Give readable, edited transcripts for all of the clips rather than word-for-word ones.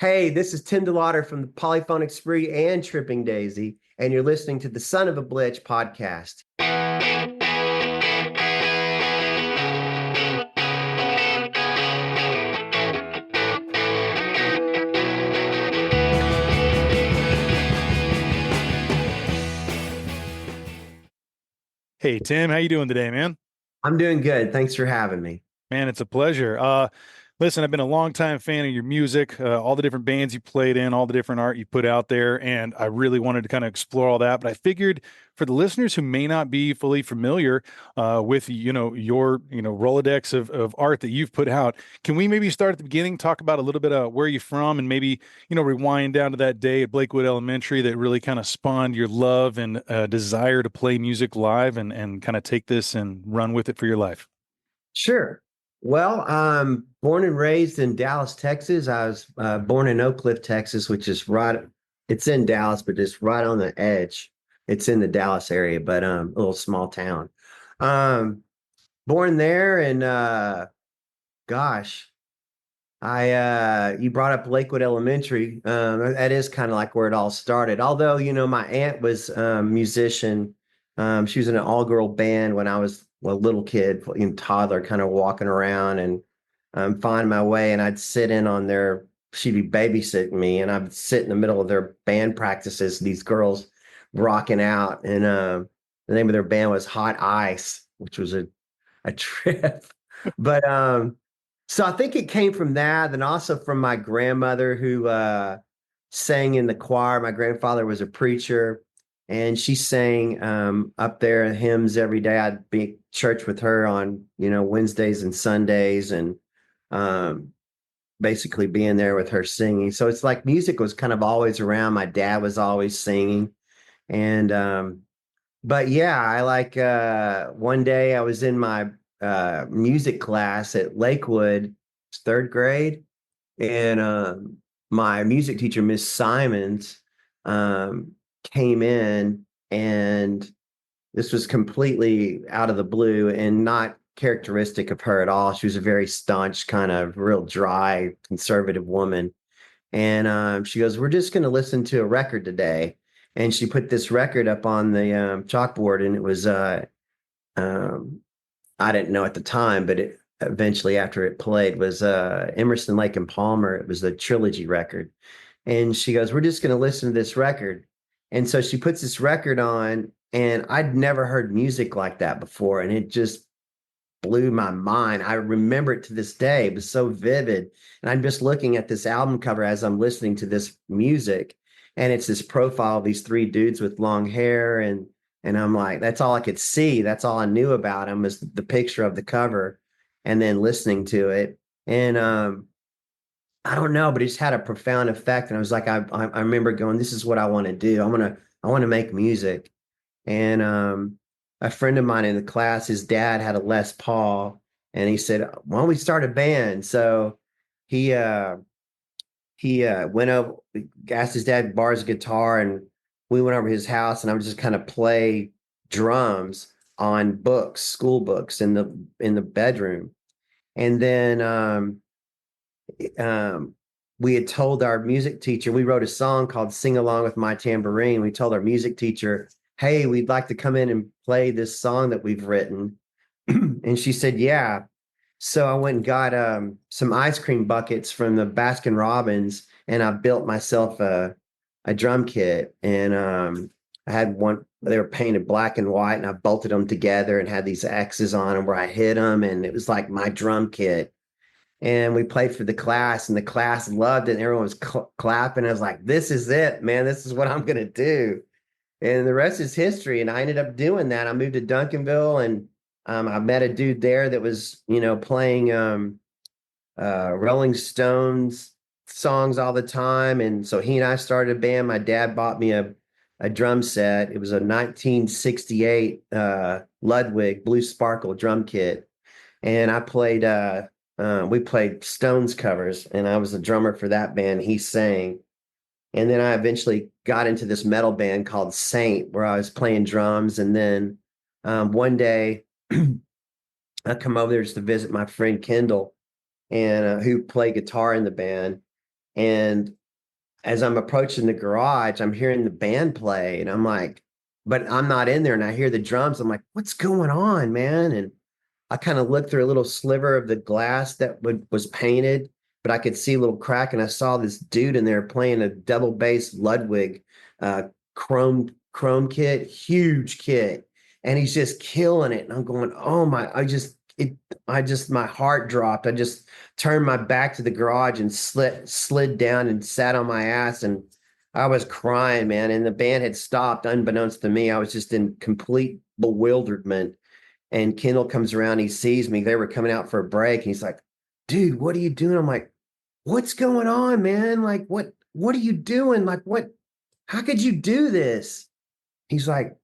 Hey, this is Tim DeLaughter from the Polyphonic Spree and Tripping Daisy, and you're listening to the Son of a Blitch podcast. Hey Tim, how you doing today, man? I'm doing good. Thanks for having me. Man, it's a pleasure. Listen, I've been a longtime fan of your music, all the different bands you played in, all the different art you put out there, and I really wanted to kind of explore all that. But I figured for the listeners who may not be fully familiar with, your, Rolodex of art that you've put out, can we maybe start at the beginning, talk about a little bit of where you're from, and maybe, rewind down to that day at Blakewood Elementary that really kind of spawned your love and desire to play music live and kind of take this and run with it for your life? Sure. Well, I'm born and raised in Dallas, Texas. I was born in Oak Cliff, Texas, which is it's in Dallas, but it's right on the edge. It's in the Dallas area, but a little small town. Um, Born there and gosh, you brought up Lakewood Elementary. That is kind of like where it all started. Although, my aunt was a musician. She was in an all-girl band when I was a little kid, toddler, kind of walking around and finding my way. And I'd sit in on she'd be babysitting me, and I'd sit in the middle of their band practices, these girls rocking out. And the name of their band was Hot Ice, which was a trip. But so I think it came from that, and also from my grandmother who sang in the choir. My grandfather was a preacher, and she sang up there hymns every day. I'd be at church with her on, Wednesdays and Sundays, and um, basically being there with her singing. So it's like music was kind of always around. My dad was always singing, and but yeah, I like one day I was in my music class at Lakewood, third grade, and my music teacher, Miss Simons, um, came in, and this was completely out of the blue and not characteristic of her at all. She was a very staunch, kind of real dry, conservative woman. And she goes, "We're just going to listen to a record today." And she put this record up on the chalkboard, and it was um, I didn't know at the time, but it eventually, after it played, was Emerson, Lake and Palmer. It was the trilogy record. And she goes, "We're just going to listen to this record." And so she puts this record on, and I'd never heard music like that before. And it just blew my mind. I remember it to this day. It was so vivid. And I'm just looking at this album cover as I'm listening to this music. And it's this profile of these three dudes with long hair. And I'm like, that's all I could see. That's all I knew about him was the picture of the cover and then listening to it. And I don't know, but it just had a profound effect. And I was like, I remember going, this is what I want to do. I want to make music. And a friend of mine in the class, his dad had a Les Paul, and he said, "Why don't we start a band?" So he went over, asked his dad to borrow his guitar, and we went over to his house, and I would just kind of play drums on books, school books in the bedroom. And then um, we had told our music teacher, we wrote a song called Sing Along with My Tambourine. We told our music teacher, "Hey, we'd like to come in and play this song that we've written." And she said, "Yeah." So I went and got some ice cream buckets from the Baskin Robbins, and I built myself a drum kit. And I had one, they were painted black and white, and I bolted them together and had these X's on them where I hit them. And it was like my drum kit. And we played for the class, and the class loved it. And everyone was clapping. I was like, "This is it, man. This is what I'm going to do." And the rest is history. And I ended up doing that. I moved to Duncanville, and I met a dude there that was, playing Rolling Stones songs all the time. And so he and I started a band. My dad bought me a drum set. It was a 1968 Ludwig Blue Sparkle drum kit. And we played Stones covers, and I was the drummer for that band. He sang. And then I eventually got into this metal band called Saint, where I was playing drums. And then one day I come over there just to visit my friend Kendall, and who played guitar in the band. And as I'm approaching the garage, I'm hearing the band play, and I'm like, but I'm not in there. And I hear the drums. I'm like, what's going on, man? And I kind of looked through a little sliver of the glass that was painted, but I could see a little crack, and I saw this dude in there playing a double bass Ludwig uh, chrome kit, huge kit, and he's just killing it. And I'm going, oh my! My heart dropped. I just turned my back to the garage and slid down and sat on my ass, and I was crying, man. And the band had stopped, unbeknownst to me. I was just in complete bewilderment. And Kendall comes around, he sees me. They were coming out for a break. And he's like, dude, what are you doing? I'm like, what's going on, man? Like, what are you doing? Like, how could you do this? He's like,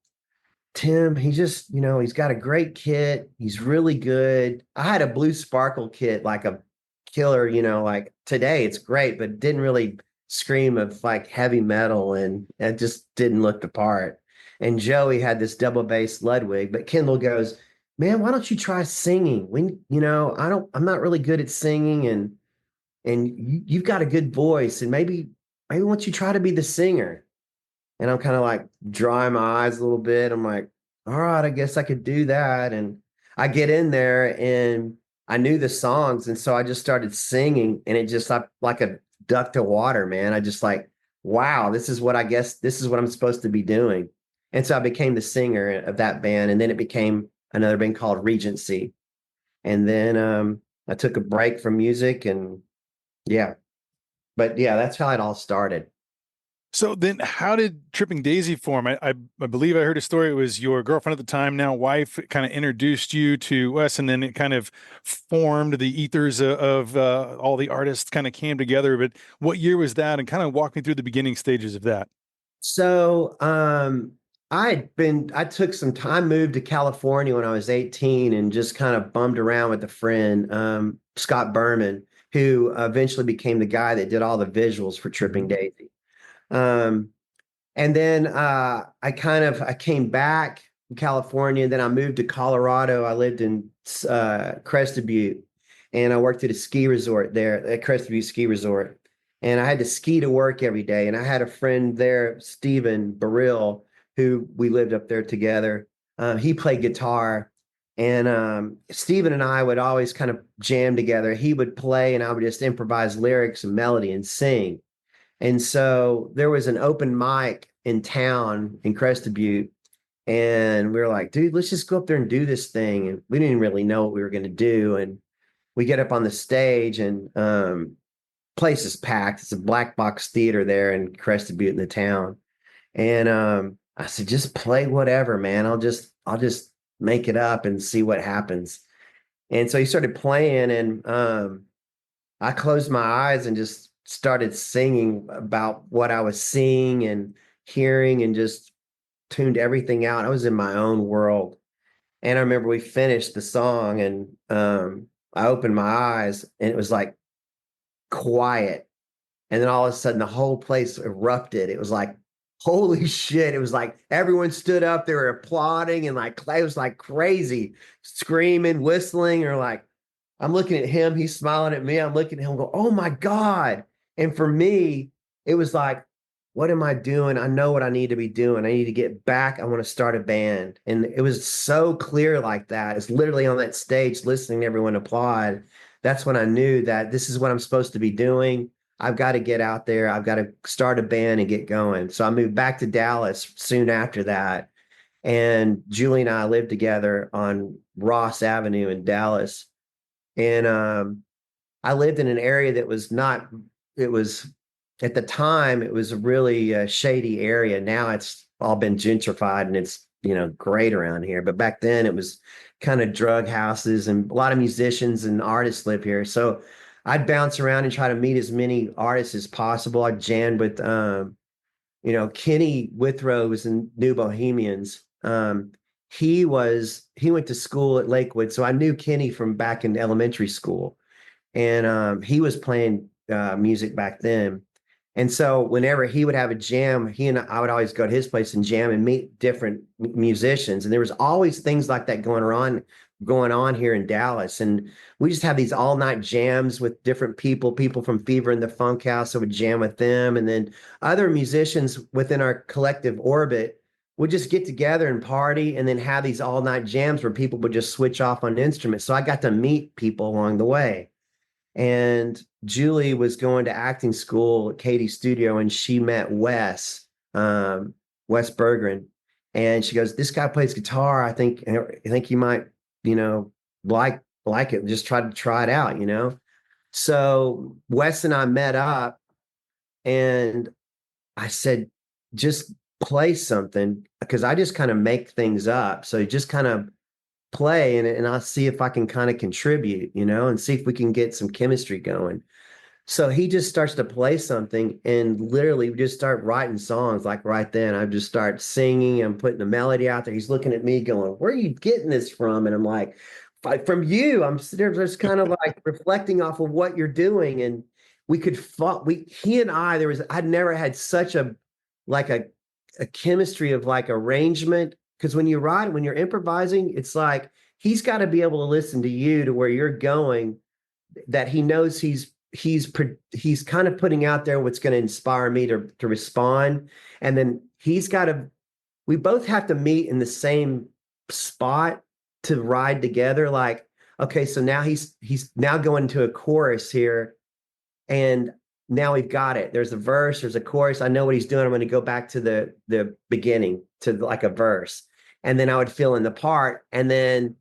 Tim, he just, he's got a great kit. He's really good. I had a blue sparkle kit, like a killer, like today it's great, but it didn't really scream of like heavy metal, and it just didn't look the part. And Joey had this double bass Ludwig, but Kendall goes, man, why don't you try singing? I'm not really good at singing, and you've got a good voice, and maybe once you try to be the singer. And I'm kind of like drying my eyes a little bit. I'm like, all right, I guess I could do that. And I get in there, and I knew the songs. And so I just started singing, and it just like a duck to water, man. I just like, wow, this is what I'm supposed to be doing. And so I became the singer of that band. And then it became another band called Regency. And then I took a break from music, and yeah, but yeah, that's how it all started. So then how did Tripping Daisy form? I believe I heard a story. It was your girlfriend at the time, now wife, kind of introduced you to us, and then it kind of formed the ethers of all the artists kind of came together. But what year was that? And kind of walk me through the beginning stages of that. So, I took some time, moved to California when I was 18, and just kind of bummed around with a friend, Scott Berman, who eventually became the guy that did all the visuals for Tripping Mhm. Daisy. Um, and then I came back from California, and then I moved to Colorado. I lived in Crested Butte, and I worked at a ski resort there, at Crested Butte Ski Resort. And I had to ski to work every day. And I had a friend there, Stephen Burrill, who we lived up there together. He played guitar, and Stephen and I would always kind of jam together. He would play, and I would just improvise lyrics and melody and sing. And so there was an open mic in town in Crested Butte. And we were like, dude, let's just go up there and do this thing. And we didn't really know what we were going to do. And we get up on the stage, and place is packed. It's a black box theater there in Crested Butte in the town. And I said, just play whatever, man. I'll just make it up and see what happens. And so he started playing, and I closed my eyes and just started singing about what I was seeing and hearing, and just tuned everything out. I was in my own world. And I remember we finished the song, and I opened my eyes, and it was like quiet. And then all of a sudden the whole place erupted. It was like, holy shit. It was like everyone stood up, they were applauding, and like it was like crazy, screaming, whistling, or like I'm looking at him, he's smiling at me. I'm looking at him, go, oh my God. And for me, it was like, what am I doing? I know what I need to be doing. I need to get back. I want to start a band. And it was so clear like that. It's literally on that stage listening to everyone applaud. That's when I knew that this is what I'm supposed to be doing. I've got to get out there. I've got to start a band and get going. So I moved back to Dallas soon after that. And Julie and I lived together on Ross Avenue in Dallas. And I lived in an area that was not, it was at the time, it was a really shady area. Now it's all been gentrified, and it's, great around here. But back then it was kind of drug houses, and a lot of musicians and artists live here. So I'd bounce around and try to meet as many artists as possible. I jammed with, Kenny Withrow was in New Bohemians. He went to school at Lakewood. So I knew Kenny from back in elementary school, and he was playing music back then. And so whenever he would have a jam, he and I would always go to his place and jam and meet different musicians. And there was always things like that going going on here in Dallas. And we just have these all night jams with different people from Fever and the Funk House. So would jam with them. And then other musicians within our collective orbit would just get together and party and then have these all night jams where people would just switch off on instruments. So I got to meet people along the way. And Julie was going to acting school at Katie's studio and she met Wes Bergren. And she goes, this guy plays guitar. I think you might, you know, like it. Just try it out, you know? So Wes and I met up and I said, just play something because I just kind of make things up. So just kind of play and I'll see if I can kind of contribute, you know, and see if we can get some chemistry going. So he just starts to play something and literally we just start writing songs like right then. I just start singing. I'm putting the melody out there. He's looking at me going, where are you getting this from? And I'm like, from you. I'm just kind of like reflecting off of what you're doing. And we could he and I, I'd never had such like a chemistry of like arrangement. Cause when when you're improvising, it's like, he's got to be able to listen to you to where you're going, that he knows he's kind of putting out there what's going to inspire me to respond. And then we both have to meet in the same spot to ride together. Like, okay, so now he's now going to a chorus here and now we've got it. There's a verse, there's a chorus. I know what he's doing. I'm going to go back to the beginning to like a verse. And then I would fill in the part. And then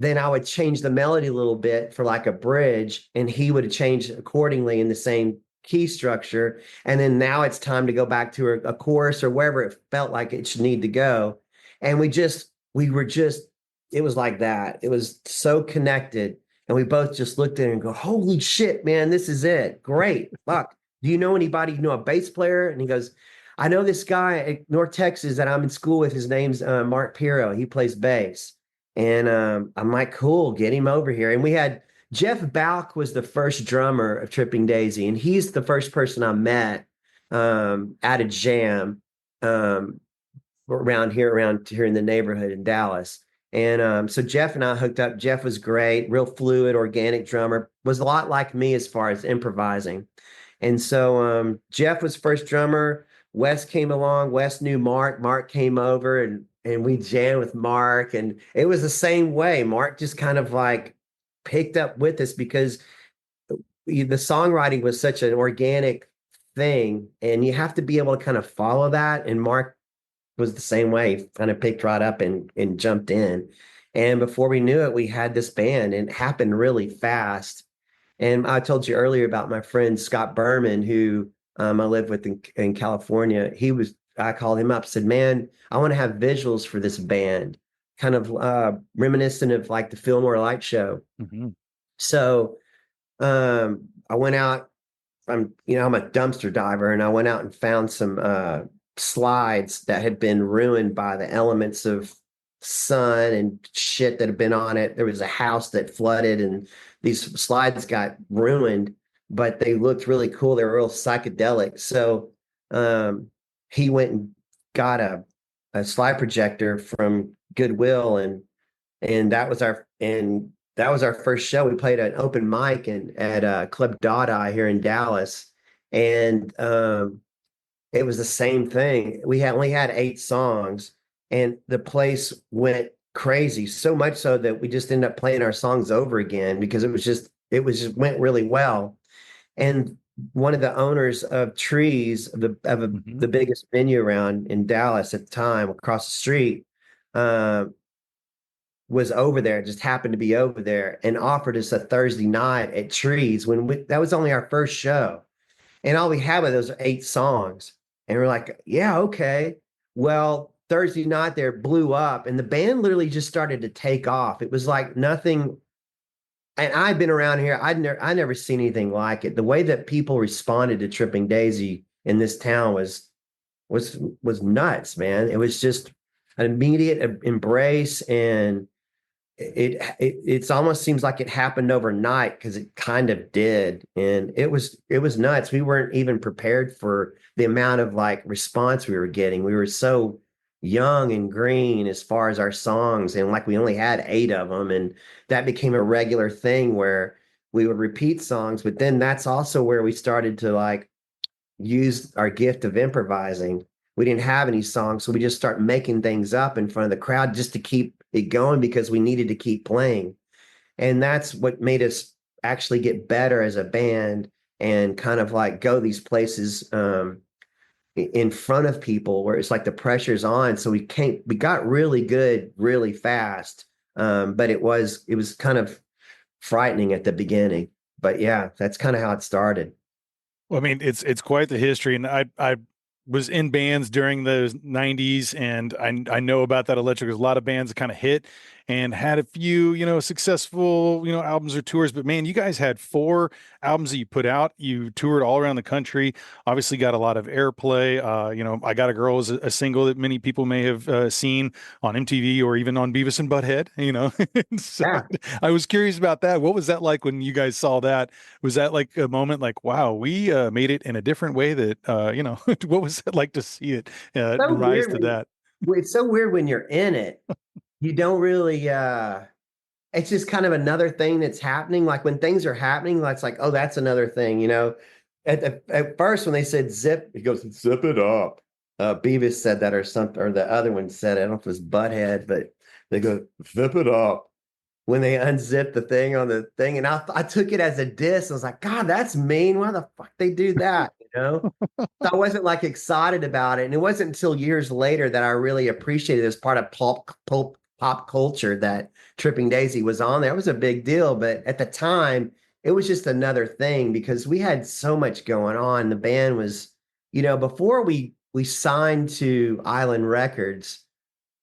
I would change the melody a little bit for like a bridge, and he would change accordingly in the same key structure. And then now it's time to go back to a chorus or wherever it felt like it should need to go. And it was like that. It was so connected. And we both just looked at it and go, holy shit, man, this is it. Great. Fuck. Do you know anybody, a bass player? And he goes, I know this guy at North Texas that I'm in school with. His name's Mark Pirro. He plays bass. And I'm like, cool, get him over here. And we had Jeff Balk was the first drummer of Tripping Daisy. And he's the first person I met at a jam around here in the neighborhood in Dallas. And so Jeff and I hooked up. Jeff was great, real fluid, organic drummer, was a lot like me as far as improvising. And so Jeff was first drummer. Wes came along. Wes knew Mark. Mark came over and we jammed with Mark. And it was the same way. Mark just kind of like picked up with us because the songwriting was such an organic thing. And you have to be able to kind of follow that. And Mark was the same way, kind of picked right up and jumped in. And before we knew it, we had this band and it happened really fast. And I told you earlier about my friend Scott Berman, who I live with in California. I called him up, said, man, I want to have visuals for this band, kind of reminiscent of like the Fillmore Light Show. Mm-hmm. So I went out, I'm a dumpster diver, and I went out and found some slides that had been ruined by the elements of sun and shit that had been on it. There was a house that flooded and these slides got ruined, but they looked really cool. They were real psychedelic. So he went and got a slide projector from Goodwill and that was our first show. We played an open mic at Club Dada here in Dallas. And it was the same thing. We only had 8 songs and the place went crazy, so much so that we just ended up playing our songs over again because it just went really well. And one of the owners of Trees, the biggest venue around in Dallas at the time, across the street, was over there, just happened to be over there and offered us a Thursday night at Trees that was only our first show. And all we had were those 8 songs. And we're like, yeah, okay. Well, Thursday night there blew up and the band literally just started to take off. It was like nothing. And I've been around here. I never seen anything like it. The way that people responded to Tripping Daisy in this town was nuts, man. It was just an immediate embrace, and it's almost seems like it happened overnight because it kind of did. And it was nuts. We weren't even prepared for the amount of like response we were getting. We were so young and green as far as our songs, and like we only had 8 of them, and that became a regular thing where we would repeat songs. But then that's also where we started to like use our gift of improvising. We didn't have any songs, so we just start making things up in front of the crowd just to keep it going because we needed to keep playing. And that's what made us actually get better as a band and kind of like go these places in front of people where it's like the pressure's on. So we got really good really fast. But it was kind of frightening at the beginning. But yeah, that's kind of how it started. Well, I mean, it's quite the history, and I was in bands during the '90s, and I know about that electric. There's a lot of bands that kind of hit and had a few, successful, albums or tours. But man, you guys had 4 albums that you put out. You toured all around the country. Obviously, got a lot of airplay. I Got a Girl is a single that many people may have seen on MTV or even on Beavis and Butthead. So Yeah. I was curious about that. What was that like when you guys saw that? Was that like a moment like, wow, we made it in a different way that, what was it like to see it So rise weird to that? it's so weird when you're in it. You don't really it's just kind of another thing that's happening. Like when things are happening, that's like, oh, that's another thing. At first when they said zip, he goes, zip it up. Beavis said that or something, or the other one said it. I don't know if it was Butthead, but they go, zip it up when they unzipped the thing on the thing. And I took it as a diss. I was like, God, that's mean. Why the fuck they do that? So I wasn't like excited about it. And it wasn't until years later that I really appreciated it as part of pop culture that Tripping Daisy was on there. It was a big deal. But at the time, it was just another thing because we had so much going on. The band was, before we signed to Island Records,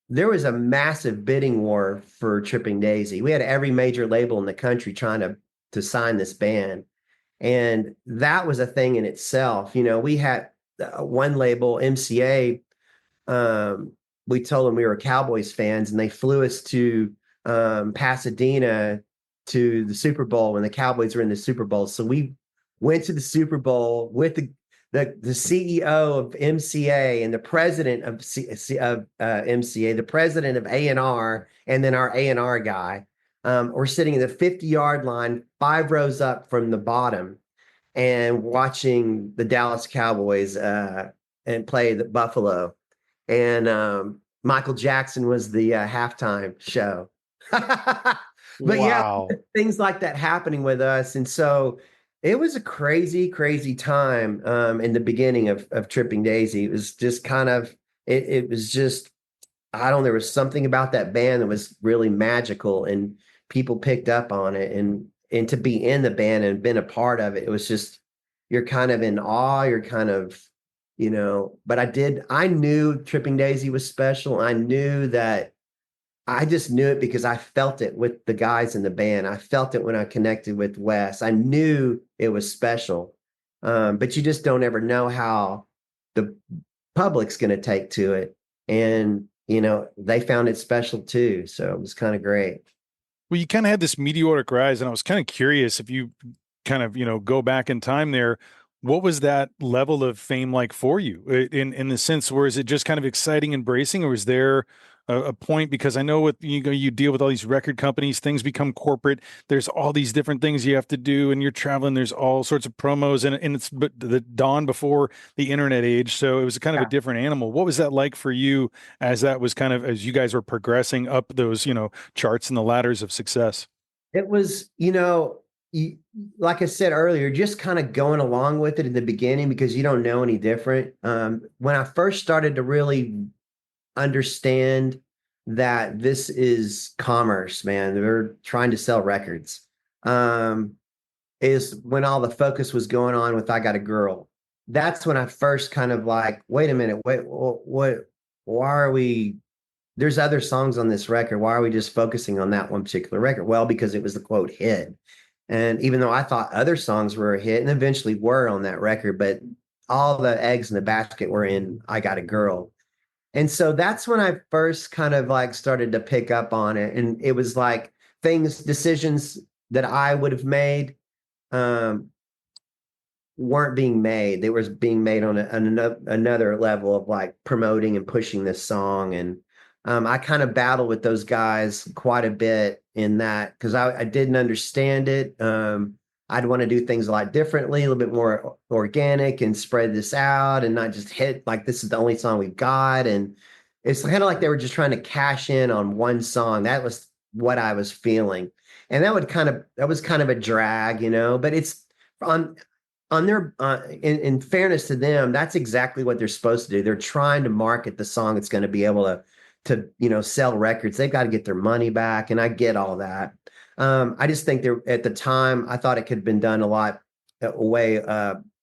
there was a massive bidding war for Tripping Daisy. We had every major label in the country trying to sign this band. And that was a thing in itself. We had one label, MCA, we told them we were Cowboys fans, and they flew us to Pasadena to the Super Bowl when the Cowboys were in the Super Bowl. So we went to the Super Bowl with the CEO of MCA and the president of MCA, the president of A&R, and then our A&R guy. We're sitting in the 50-yard line, 5 rows up from the bottom, and watching the Dallas Cowboys and play the Buffalo. And Michael Jackson was the halftime show. But yeah, Wow. things like that happening with us. And so it was a crazy, crazy time in the beginning of Tripping Daisy. It was just kind of, it was just, I don't know, there was something about that band that was really magical and people picked up on it. And to be in the band and been a part of it, it was just, you're kind of in awe, you're kind of, but I knew Tripping Daisy was special. I just knew it because I felt it with the guys in the band. I felt it when I connected with Wes. I knew it was special. But you just don't ever know how the public's going to take to it. And, they found it special too. So it was kind of great. Well, you kind of had this meteoric rise, and I was kind of curious if you kind of, go back in time there. What was that level of fame like for you in the sense where is it just kind of exciting and bracing, or is there a point? Because I know with you deal with all these record companies, things become corporate. There's all these different things you have to do, and you're traveling. There's all sorts of promos, and it's but the dawn before the internet age, so it was kind of a Yeah. different animal. What was that like for you as that was kind of as you guys were progressing up those charts and the ladders of success? It was, you, like I said earlier, just kind of going along with it in the beginning because you don't know any different. When I first started to really understand that this is commerce, man, they're trying to sell records, is when all the focus was going on with I Got a Girl. That's when I first kind of like, wait a minute, wait, why are we there's other songs on this record. Why are we just focusing on that one particular record? Well, because it was the quote hit. And even though I thought other songs were a hit and eventually were on that record, but all the eggs in the basket were in I Got a Girl. And so that's when I first kind of like started to pick up on it. And it was like decisions that I would have made. Um, weren't being made. They was being made on, another level of like promoting and pushing this song. And I kind of battled with those guys quite a bit in that because I didn't understand it. I'd want to do things a lot differently, a little bit more organic and spread this out and not just hit like this is the only song we've got. And it's kind of like they were just trying to cash in on one song. That was what I was feeling. And that was kind of a drag, but it's on their in fairness to them, that's exactly what they're supposed to do. They're trying to market the song that's going to be able to sell records. They've got to get their money back, and I get all that. I just think there at the time I thought it could have been done a lot way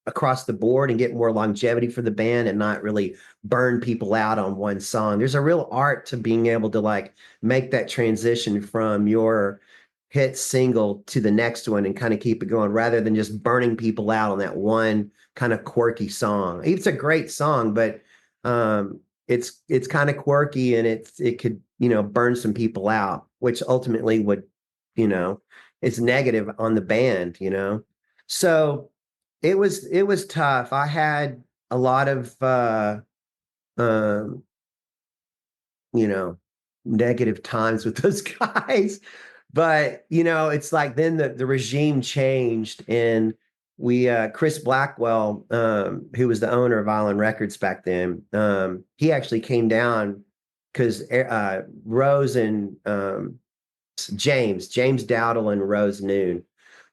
across the board and get more longevity for the band and not really burn people out on one song. There's a real art to being able to like make that transition from your hit single to the next one and kind of keep it going rather than just burning people out on that one kind of quirky song. It's a great song, but it's kind of quirky and it could, burn some people out, which ultimately would, it's negative on the band. So it was tough. I had a lot of um, negative times with those guys. But it's like then the regime changed and we Chris Blackwell, who was the owner of Island Records back then, he actually came down because Rose and James Dowdle and Rose Noon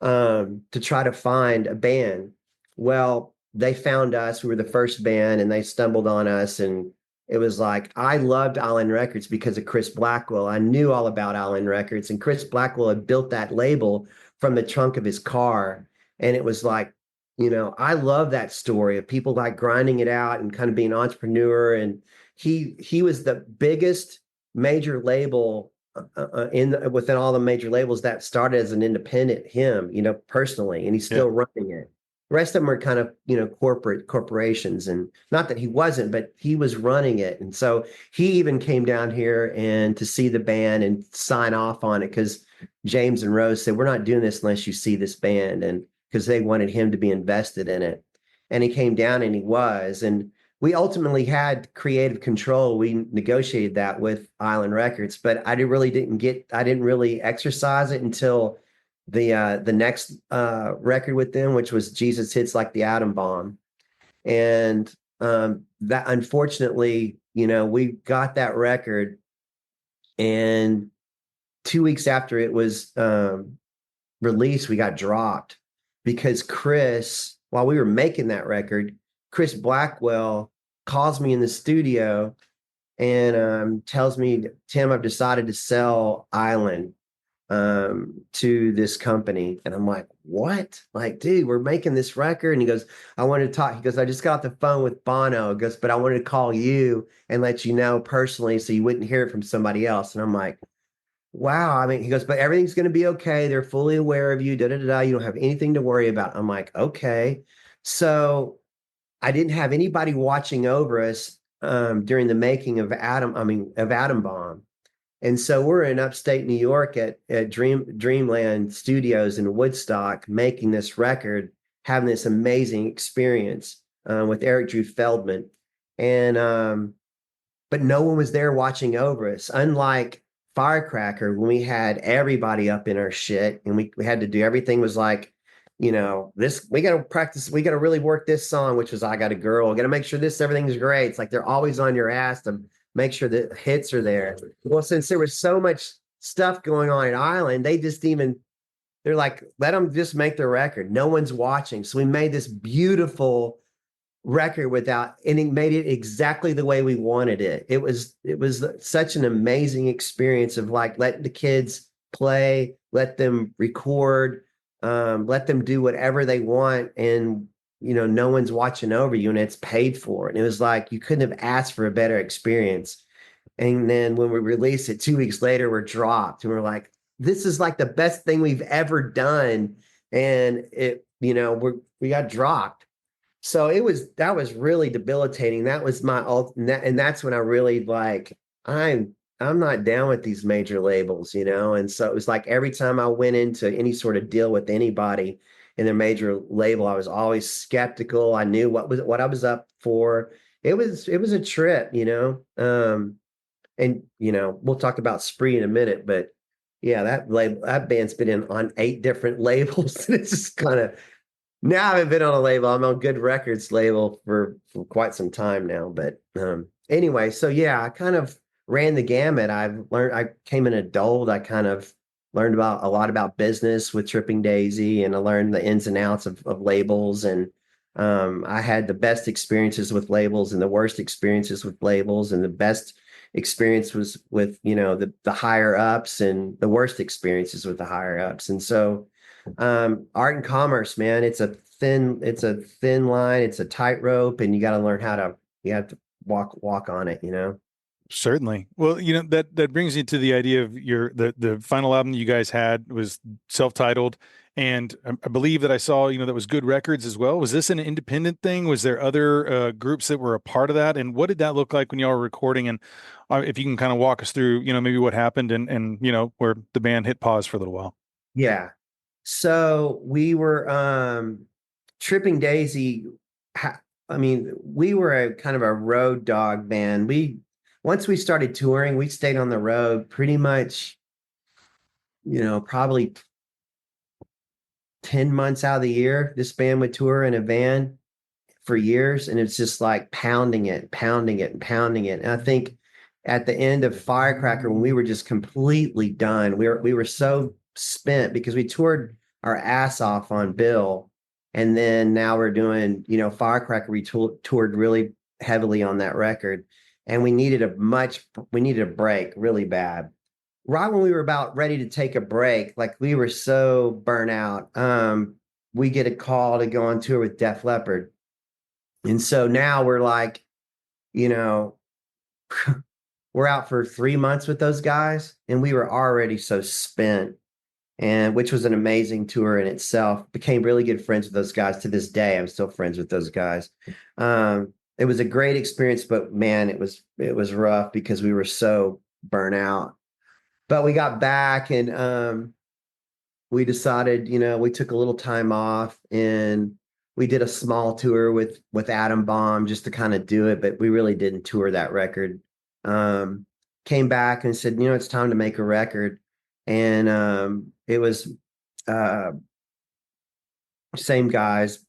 to try to find a band. Well, they found us. We were the first band, and they stumbled on us, and it was like I loved Island Records because of Chris Blackwell. I knew all about Island Records, and Chris Blackwell had built that label from the trunk of his car, and it was like, I love that story of people like grinding it out and kind of being an entrepreneur. And he was the biggest major label within all the major labels that started as an independent him, personally, and he's Yeah. still running it. The rest of them are kind of, corporations, and not that he wasn't, but he was running it. And so he even came down here and to see the band and sign off on it because James and Rose said, we're not doing this unless you see this band. And because they wanted him to be invested in it. And he came down and he was. And we ultimately had creative control. We negotiated that with Island Records, but I didn't really exercise it until the next record with them, which was Jesus Hits Like the Atom Bomb. And that unfortunately, we got that record, and 2 weeks after it was released, we got dropped because while we were making that record, Chris Blackwell calls me in the studio and tells me, Tim, I've decided to sell Island to this company. And I'm like, what? Like, dude, we're making this record. And he goes, I wanted to talk. He goes, I just got off the phone with Bono. He goes, but I wanted to call you and let you know personally so you wouldn't hear it from somebody else. And I'm like, wow. I mean, he goes, but everything's going to be okay. They're fully aware of you. Da, da, da, da. You don't have anything to worry about. I'm like, okay. So I didn't have anybody watching over us during the making of Atom Bomb. And so we're in upstate New York at Dreamland Studios in Woodstock, making this record, having this amazing experience with Eric Drew Feldman. And but no one was there watching over us. Unlike Firecracker, when we had everybody up in our shit and we had to do everything was like, this we got to practice, we got to really work this song, which was I Got a Girl, got to make sure everything's great. It's like they're always on your ass to make sure the hits are there. Well, since there was so much stuff going on at Island, they're like, let them just make their record. No one's watching. So we made this beautiful record and it made it exactly the way we wanted it. It was such an amazing experience of like letting the kids play, let them record, let them do whatever they want, and no one's watching over you, and it's paid for. And it was like you couldn't have asked for a better experience. And then when we released it 2 weeks later, we're dropped, and we're like, this is like the best thing we've ever done. And we got dropped. So that was really debilitating. That was and that's when I really like, I'm not down with these major labels, And so it was like every time I went into any sort of deal with anybody, in their major label. I was always skeptical. I knew what I was up for. It was a trip, and we'll talk about Spree in a minute, but yeah, that band's been in on 8 different labels. It's just kind of now I haven't been on a label. I'm on Good Records label for quite some time now. But anyway, so yeah, I kind of ran the gamut. I came an adult. I kind of learned about a lot about business with Tripping Daisy, and I learned the ins and outs of labels. And I had the best experiences with labels and the worst experiences with labels, and the best experience was with, the higher ups, and the worst experiences with the higher ups. And so art and commerce, man, it's a thin line, it's a tightrope, and you have to walk on it. Certainly. Well, that brings you to the idea of the final album you guys had was self-titled, and I believe that I saw, that was Good Records as well. Was this an independent thing? Was there other groups that were a part of that? And what did that look like when y'all were recording? And if you can kind of walk us through, maybe what happened and where the band hit pause for a little while. Yeah. So we were Tripping Daisy. I mean, we were a kind of a road dog band. Once we started touring, we stayed on the road pretty much, probably 10 months out of the year. This band would tour in a van for years, and it's just like pounding it, pounding it, and pounding it. And I think at the end of Firecracker, when we were just completely done, we were so spent because we toured our ass off on Bill, and then now we're doing, Firecracker. We toured really heavily on that record, and we needed a break really bad. Right when we were about ready to take a break, like we were so burnt out, we get a call to go on tour with Def Leppard. And so now we're like, you know, we're out for 3 months with those guys, and we were already so spent, and which was an amazing tour in itself. Became really good friends with those guys to this day. I'm still friends with those guys. It was a great experience, but man, it was rough because we were so burnt out. But we got back, and we decided, we took a little time off, and we did a small tour with Atom Bomb just to kind of do it, but we really didn't tour that record. Came back and said, it's time to make a record. And it was uh, same guys,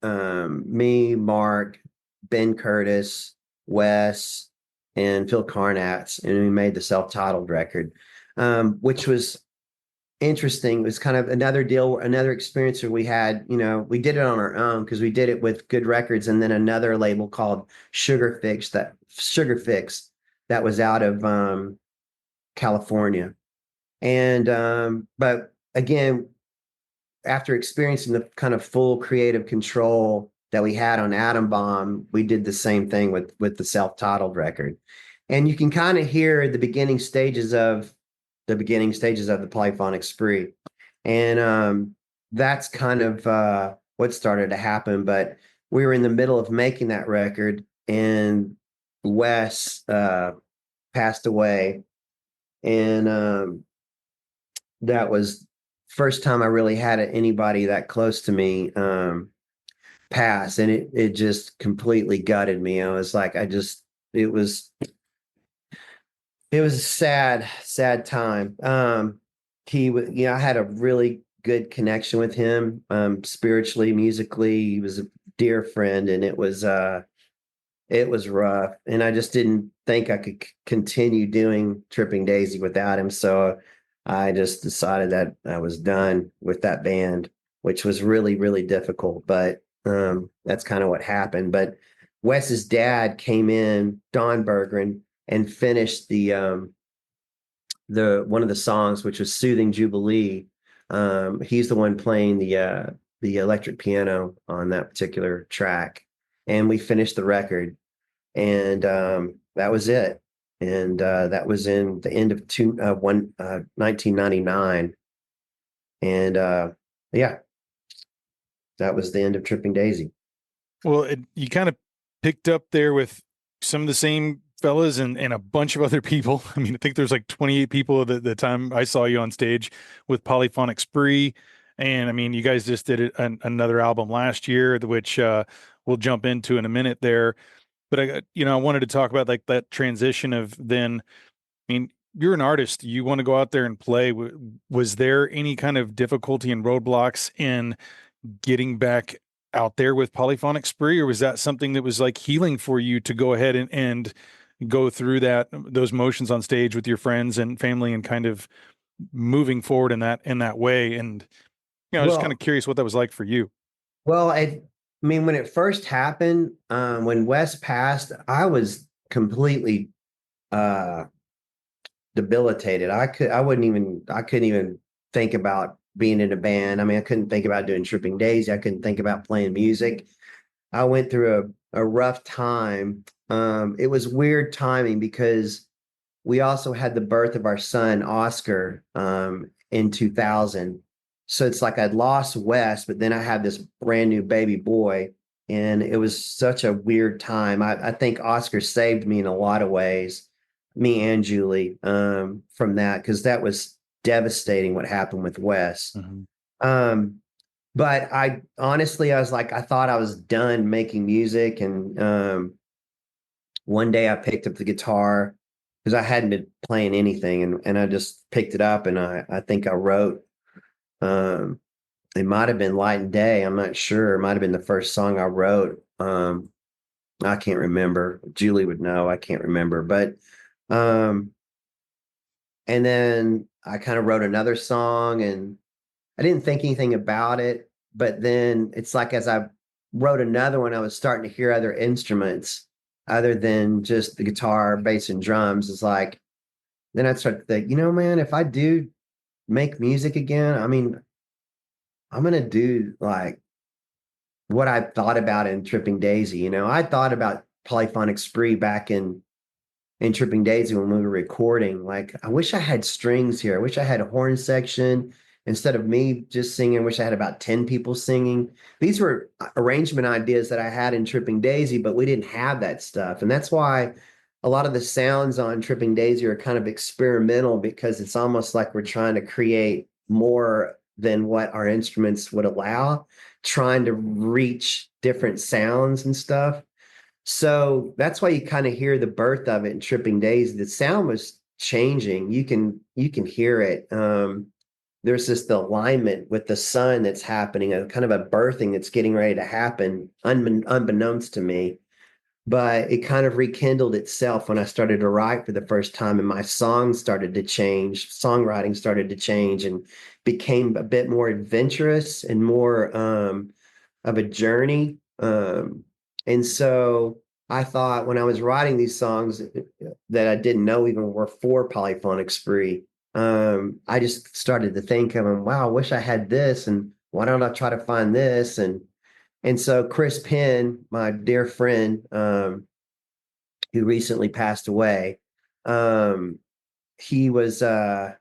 me, Mark, Ben Curtis, Wes, and Phil Carnatz, and we made the self-titled record, which was interesting. It was kind of another deal, another experience that we had. We did it on our own because we did it with Good Records, and then another label called Sugar Fix that was out of California. And but again, after experiencing the kind of full creative control that we had on Atom Bomb, we did the same thing with the self-titled record. And you can kind of hear the beginning stages of the Polyphonic Spree. And that's kind of what started to happen. But we were in the middle of making that record, and Wes passed away. And that was first time I really had anybody that close to me pass, and it just completely gutted me. I was like, it was a sad time. I had a really good connection with him, spiritually, musically. He was a dear friend, and it was rough, and I just didn't think I could continue doing Tripping Daisy without him. So I just decided that I was done with that band, which was really, really difficult, but that's kind of what happened. But Wes's dad came in, Don Berggren, and finished the one of the songs, which was Soothing Jubilee. He's the one playing the electric piano on that particular track, and we finished the record, and that was it. And that was in the end of 1999, and yeah, that was the end of Tripping Daisy. Well, you kind of picked up there with some of the same fellas and a bunch of other people. I mean, I think there's like 28 people at the time I saw you on stage with Polyphonic Spree. And I mean, you guys just did another album last year, which we'll jump into in a minute there. But I wanted to talk about like that transition of then. I mean, you're an artist. You want to go out there and play. Was there any kind of difficulty and roadblocks in getting back out there with Polyphonic Spree, or was that something that was like healing for you to go ahead and go through those motions on stage with your friends and family and kind of moving forward in that way? And I was just kind of Well, curious what that was like for you. I mean, when it first happened, when Wes passed, I was completely uh debilitated. I couldn't even think about being in a band. I mean, I couldn't think about doing Tripping Daisy. I couldn't think about playing music. I went through a rough time. It was weird timing because we also had the birth of our son, Oscar, in 2000. So it's like I'd lost Wes, but then I had this brand new baby boy. And it was such a weird time. I think Oscar saved me in a lot of ways, me and Julie, from that, because that was devastating what happened with Wes. Mhm. Um, but I honestly, I was like, I thought I was done making music. And one day I picked up the guitar because I hadn't been playing anything, and I just picked it up, and I think I wrote, um, it might have been Light and Day. I'm not sure. It might have been the first song I wrote. I can't remember. Julie would know. I can't remember. But um, and then I kind of wrote another song, and I didn't think anything about it. But then it's like as I wrote another one, I was starting to hear other instruments other than just the guitar, bass, and drums. It's like then I started to think, man, if I do make music again, I mean, I'm gonna do like what I thought about in Tripping Daisy. I thought about Polyphonic Spree back in Tripping Daisy when we were recording. Like, I wish I had strings here. I wish I had a horn section instead of me just singing. I wish I had about 10 people singing. These were arrangement ideas that I had in Tripping Daisy, but we didn't have that stuff. And that's why a lot of the sounds on Tripping Daisy are kind of experimental because it's almost like we're trying to create more than what our instruments would allow, trying to reach different sounds and stuff. So that's why you kind of hear the birth of it in Tripping Days. The sound was changing. You can hear it. There's just the alignment with the sun that's happening, a kind of a birthing that's getting ready to happen, unbeknownst to me. But it kind of rekindled itself when I started to write for the first time, and my songs started to change. Songwriting started to change and became a bit more adventurous and more of a journey. And so I thought when I was writing these songs that I didn't know even were for Polyphonic Spree, I just started to think of them, wow, I wish I had this, and why don't I try to find this? And so Chris Penn, my dear friend, who recently passed away, um, he was our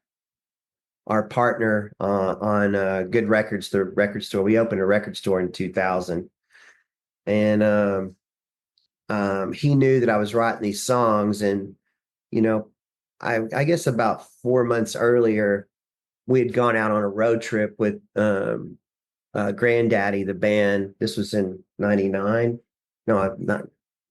partner on Good Records, the record store. We opened a record store in 2000. And he knew that I was writing these songs. And, you know, I guess about 4 months earlier, we had gone out on a road trip with Granddaddy, the band. This was in 99. No, I'm not.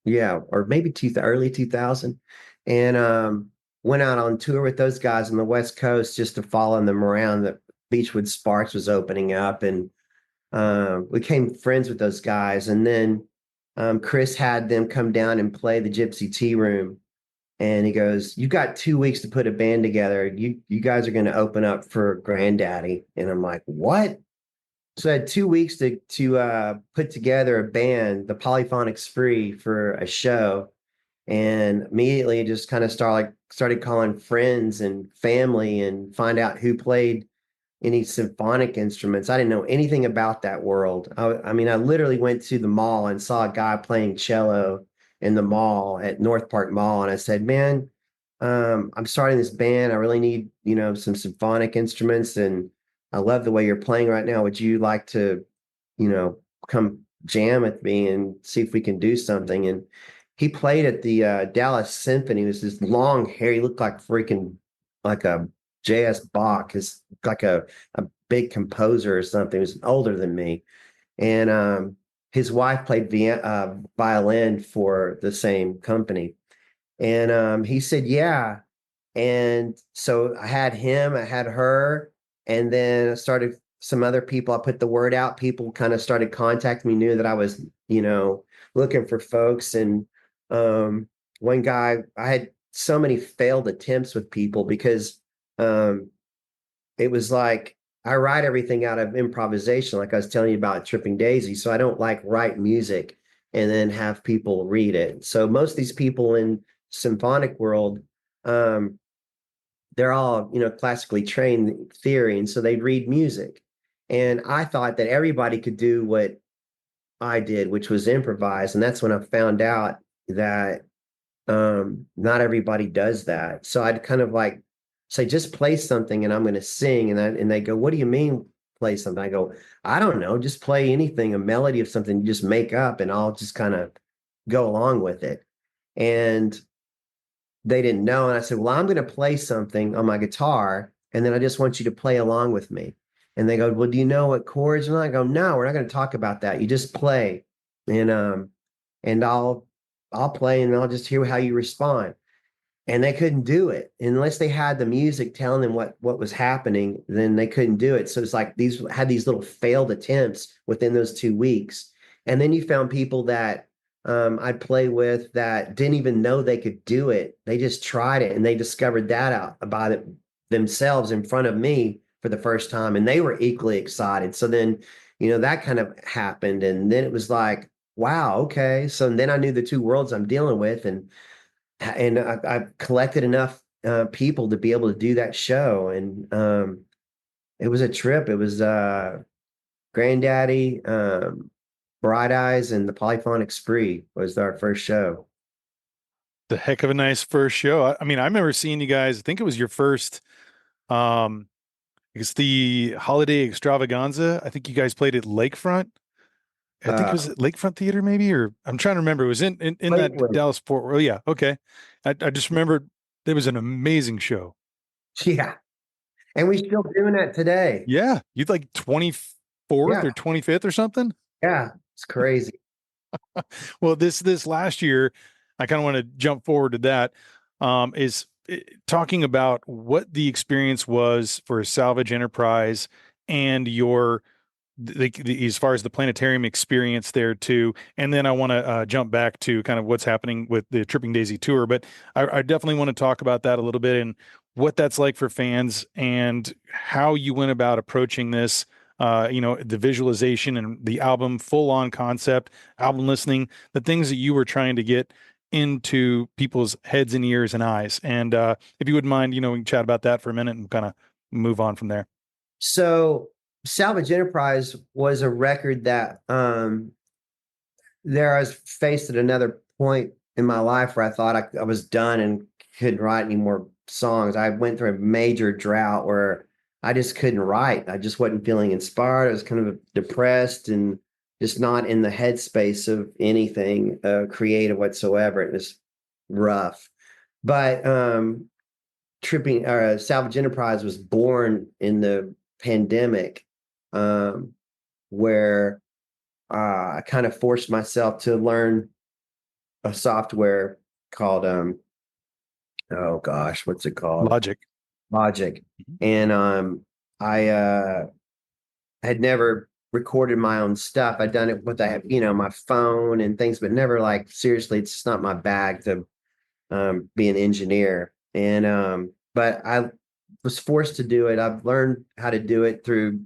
Yeah, or maybe early 2000. And went out on tour with those guys on the West Coast just to follow them around. The Beachwood Sparks was opening up, and we became friends with those guys. And then Chris had them come down and play the Gypsy Tea Room. And he goes, "You got 2 weeks to put a band together. You guys are going to open up for Granddaddy." And I'm like, "What?" So I had 2 weeks to put together a band, the Polyphonic Spree, for a show. And immediately just kind of started calling friends and family and find out who played any symphonic instruments. I didn't know anything about that world. I mean, I literally went to the mall and saw a guy playing cello in the mall at North Park Mall. And I said, man, I'm starting this band. I really need, some symphonic instruments. And I love the way you're playing right now. Would you like to, come jam with me and see if we can do something? And he played at the Dallas Symphony. It was this long hair. He looked like freaking like a J.S. Bach is like a big composer or something. He was older than me. And his wife played violin for the same company. And he said, yeah. And so I had him, I had her, and then I started some other people. I put the word out. People kind of started contacting me, knew that I was, looking for folks. And um, one guy, I had so many failed attempts with people because um, it was like I write everything out of improvisation, like I was telling you about Tripping Daisy. So I don't like write music and then have people read it. So most of these people in symphonic world, um, they're all, classically trained in theory, and so they'd read music. And I thought that everybody could do what I did, which was improvise. And that's when I found out that not everybody does that. So I'd kind of like say, just play something and I'm going to sing. And they go, what do you mean play something? I go, I don't know, just play anything, a melody of something you just make up, and I'll just kind of go along with it. And they didn't know. And I said, well, I'm going to play something on my guitar, and then I just want you to play along with me. And they go, well, do you know what chords? And I go, no, we're not going to talk about that. You just play. And I'll play and I'll just hear how you respond. And they couldn't do it unless they had the music telling them what was happening. Then they couldn't do it. So it's like these had these little failed attempts within those 2 weeks. And then you found people that I'd play with that didn't even know they could do it. They just tried it and they discovered that out about it themselves in front of me for the first time, and they were equally excited. So then, that kind of happened, and then it was like, wow, okay. So then I knew the two worlds I'm dealing with, and I've collected enough people to be able to do that show, and it was a trip. It was Granddaddy, Bright Eyes, and the Polyphonic Spree was our first show. The heck of a nice first show. I mean, I remember seeing you guys. I think it was your first. Um, it's the Holiday Extravaganza. I think you guys played at Lakefront. I think it Uh, was at Lakefront Theater, maybe, or I'm trying to remember. It was in that Lakewood, Dallas Fort. Well, yeah, okay. I just remembered it was an amazing show. yeah, and we're still doing that today. Yeah, you'd like 24th Yeah, or 25th or something. yeah, it's crazy. Well, this last year, I kind of want to jump forward to that. Talking about what the experience was for Salvage Enterprise and your as far as the planetarium experience there too. And then I want to jump back to kind of what's happening with the Tripping Daisy tour. But I definitely want to talk about that a little bit and what that's like for fans and how you went about approaching this. The visualization and the album full on concept, album listening, the things that you were trying to get into people's heads and ears and eyes. And if you wouldn't mind, we can chat about that for a minute and kind of move on from there. So Salvage Enterprise was a record that there I was faced at another point in my life where I thought I was done and couldn't write any more songs. I went through a major drought where I just couldn't write. I just wasn't feeling inspired. I was kind of depressed and just not in the headspace of anything creative whatsoever. It was rough. But Salvage Enterprise was born in the pandemic, where I kind of forced myself to learn a software called oh gosh, what's it called? Logic. Logic. And I had never recorded my own stuff. I'd done it with my phone and things, but never like seriously, it's just not my bag to be an engineer. And but I was forced to do it. I've learned how to do it through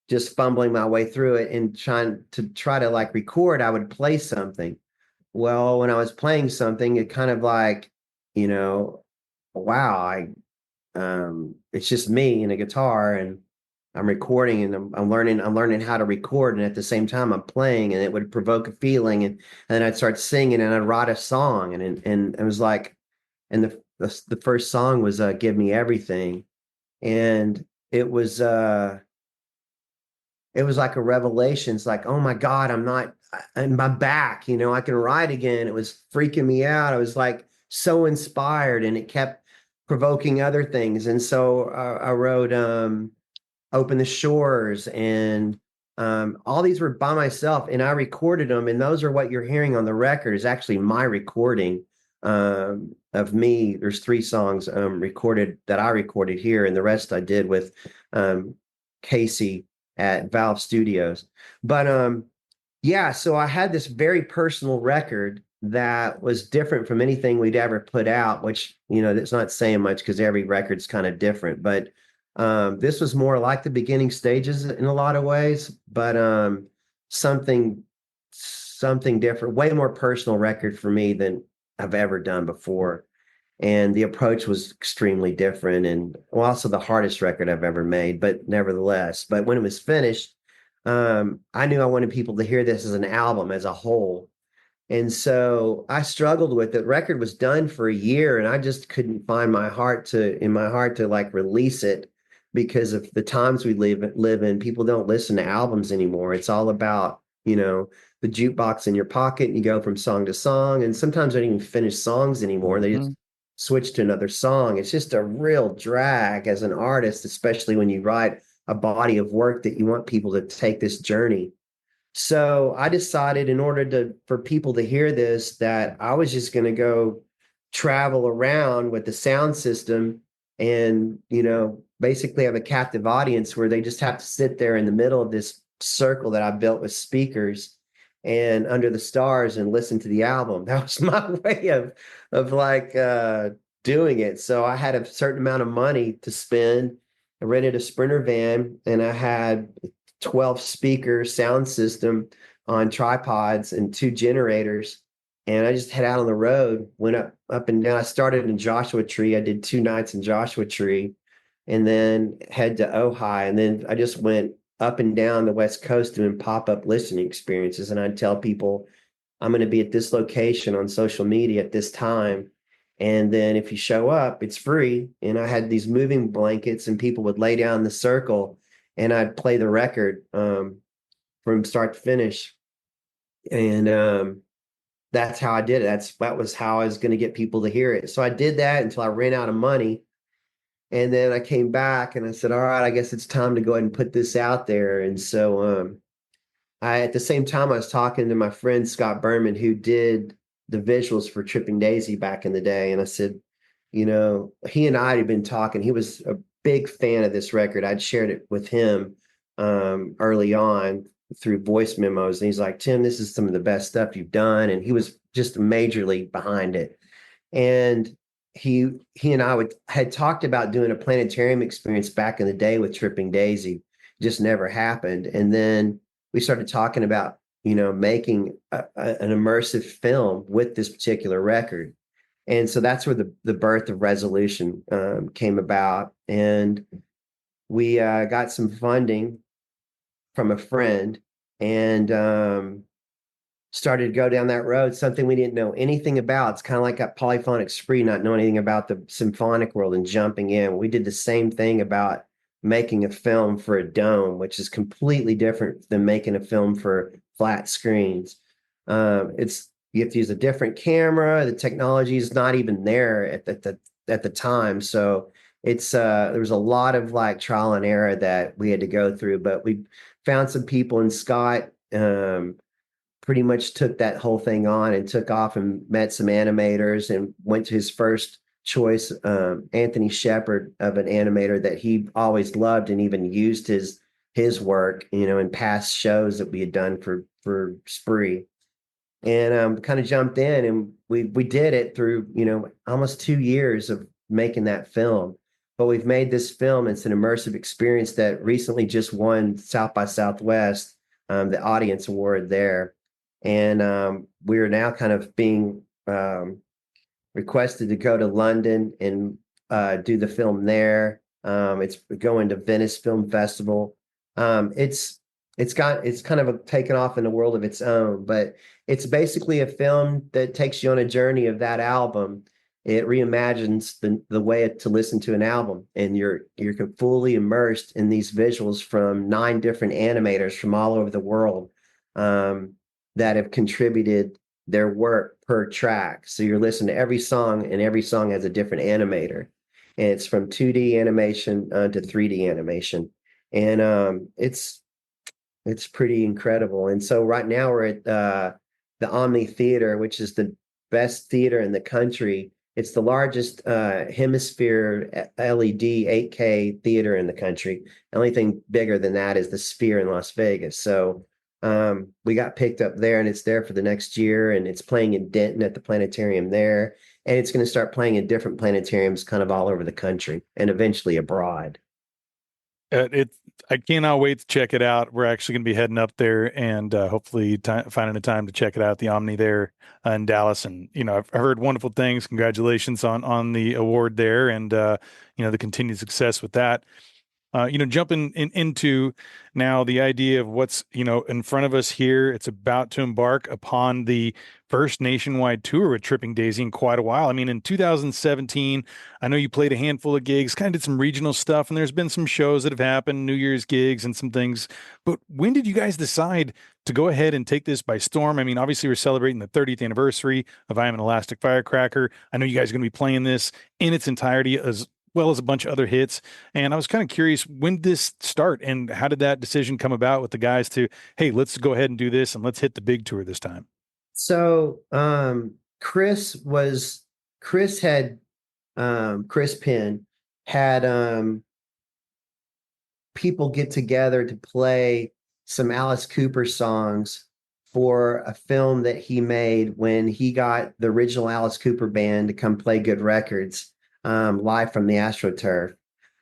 just fumbling my way through it and try to like record. I would play something. Well, when I was playing something, it kind of like, you know, wow, it's just me and a guitar, and I'm recording, and I'm learning how to record, and at the same time I'm playing, and it would provoke a feeling, and then I'd start singing, and I'd write a song, and it was like, and the first song was Give Me Everything, and it was it was like a revelation. It's like, oh my God, I'm back, I can write again. It was freaking me out. I was like so inspired, and it kept provoking other things. And so I wrote Open the Shores, and all these were by myself, and I recorded them. And those are what you're hearing on the record is actually my recording of me. There's 3 songs recorded that I recorded here, and the rest I did with Casey at Valve Studios. But yeah, so I had this very personal record that was different from anything we'd ever put out, which, that's not saying much because every record's kind of different. But this was more like the beginning stages in a lot of ways, but something something different, way more personal record for me than I've ever done before. And the approach was extremely different, and well, also the hardest record I've ever made, but nevertheless. But when it was finished, I knew I wanted people to hear this as an album as a whole. And so I struggled with it. The record was done for a year, and I just couldn't find in my heart to like release it because of the times we live in. People don't listen to albums anymore. It's all about, the jukebox in your pocket, and you go from song to song. And sometimes they don't even finish songs anymore. They just Mhm. switch to another song. It's just a real drag as an artist, especially when you write a body of work that you want people to take this journey. So I decided in order for people to hear this, that I was just going to go travel around with the sound system and, basically have a captive audience where they just have to sit there in the middle of this circle that I built with speakers and under the stars and listen to the album. That was my way of like doing it. So I had a certain amount of money to spend. I rented a Sprinter van, and I had 12 speaker sound system on tripods and 2 generators. And I just head out on the road, went up and down. I started in Joshua Tree. I did 2 nights in Joshua Tree, and then head to Ojai. And then I just went up and down the West Coast doing pop-up listening experiences. And I'd tell people, I'm going to be at this location on social media at this time. And then if you show up, it's free. And I had these moving blankets, and people would lay down in the circle, and I'd play the record from start to finish. And that's how I did it. That was how I was going to get people to hear it. So I did that until I ran out of money. And then I came back and I said, all right, I guess it's time to go ahead and put this out there. And so at the same time, I was talking to my friend Scott Berman, who did the visuals for Tripping Daisy back in the day. And I said, he and I had been talking. He was a big fan of this record. I'd shared it with him early on through voice memos. And he's like, Tim, this is some of the best stuff you've done. And he was just majorly behind it. And he and I had talked about doing a planetarium experience back in the day with Tripping Daisy. Just never happened. And then we started talking about, making an immersive film with this particular record. And so that's where the birth of Resolution came about. And we got some funding from a friend, and started to go down that road, something we didn't know anything about. It's kind of like a polyphonic spree, not knowing anything about the symphonic world and jumping in. We did the same thing about making a film for a dome, which is completely different than making a film for flat screens. It's You have to use a different camera. The technology is not even there at the time. So there was a lot of like trial and error that we had to go through, but we found some people, and Scott pretty much took that whole thing on and took off and met some animators and went to his first choice, Anthony Shepard, of an animator that he always loved and even used his work, in past shows that we had done for Spree. And kind of jumped in, and we did it through, almost 2 years of making that film. But we've made this film. It's an immersive experience that recently just won South by Southwest, the audience award there. And we're now kind of being requested to go to London and do the film there. It's going to Venice Film Festival. It's kind of taken off in a world of its own, but it's basically a film that takes you on a journey of that album. It reimagines the way to listen to an album, and you're fully immersed in these visuals from 9 different animators from all over the world that have contributed their work per track. So you're listening to every song, and every song has a different animator. and it's from 2D animation to 3D animation, and it's pretty incredible. And so right now we're at the Omni Theater, which is the best theater in the country. It's the largest hemisphere LED 8K theater in the country. The only thing bigger than that is the Sphere in Las Vegas. So we got picked up there, and it's there for the next year, and it's playing in Denton at the planetarium there. And it's going to start playing in different planetariums kind of all over the country and eventually abroad. It I cannot wait to check it out. We're actually going to be heading up there and hopefully finding a time to check it out, the Omni there in Dallas. And I've heard wonderful things. Congratulations on the award there, and the continued success with that. Jumping into now the idea of what's, in front of us here. It's about to embark upon the first nationwide tour with Tripping Daisy in quite a while. I mean, in 2017, I know you played a handful of gigs, kind of did some regional stuff, and there's been some shows that have happened, New Year's gigs and some things. But when did you guys decide to go ahead and take this by storm? I mean, obviously, we're celebrating the 30th anniversary of I Am an Elastic Firecracker. I know you guys are going to be playing this in its entirety as well as a bunch of other hits. And I was kind of curious, when did this start and how did that decision come about with the guys to, hey, let's go ahead and do this and let's hit the big tour this time? So Chris had Chris Penn had people get together to play some Alice Cooper songs for a film that he made when he got the original Alice Cooper band to come play Good Records live from the AstroTurf.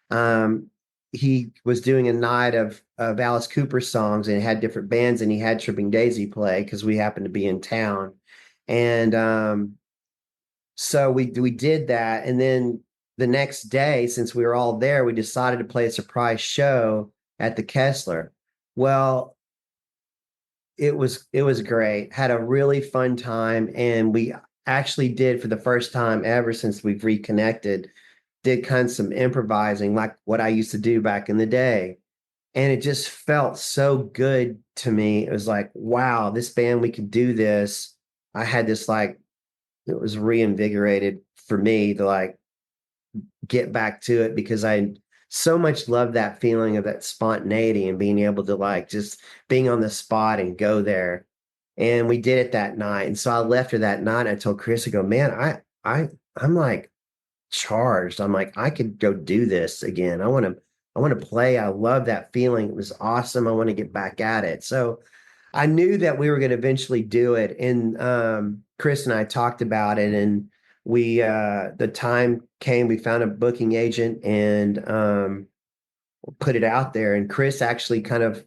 Um, he was doing a night of Alice Cooper songs and had different bands, and he had Tripping Daisy play because we happened to be in town. And so we did that, and then the next day, since we were all there, we decided to play a surprise show at the Kessler. Well, it was great. Had a really fun time, and we actually did for the first time ever since we've reconnected, did kind of some improvising like what I used to do back in the day. And it just felt so good to me. It was like, wow, this band, we could do this. I had this like, it was reinvigorated for me to like get back to it because I so much love that feeling of that spontaneity and being able to like just being on the spot and go there. And we did it that night. And so I left her that night. And I told Chris, I go, man, I'm like charged. I'm like, I could go do this again. I want to play. I love that feeling. It was awesome. I want to get back at it. So I knew that we were going to eventually do it. And Chris and I talked about it, and we the time came, we found a booking agent and put it out there. And Chris actually kind of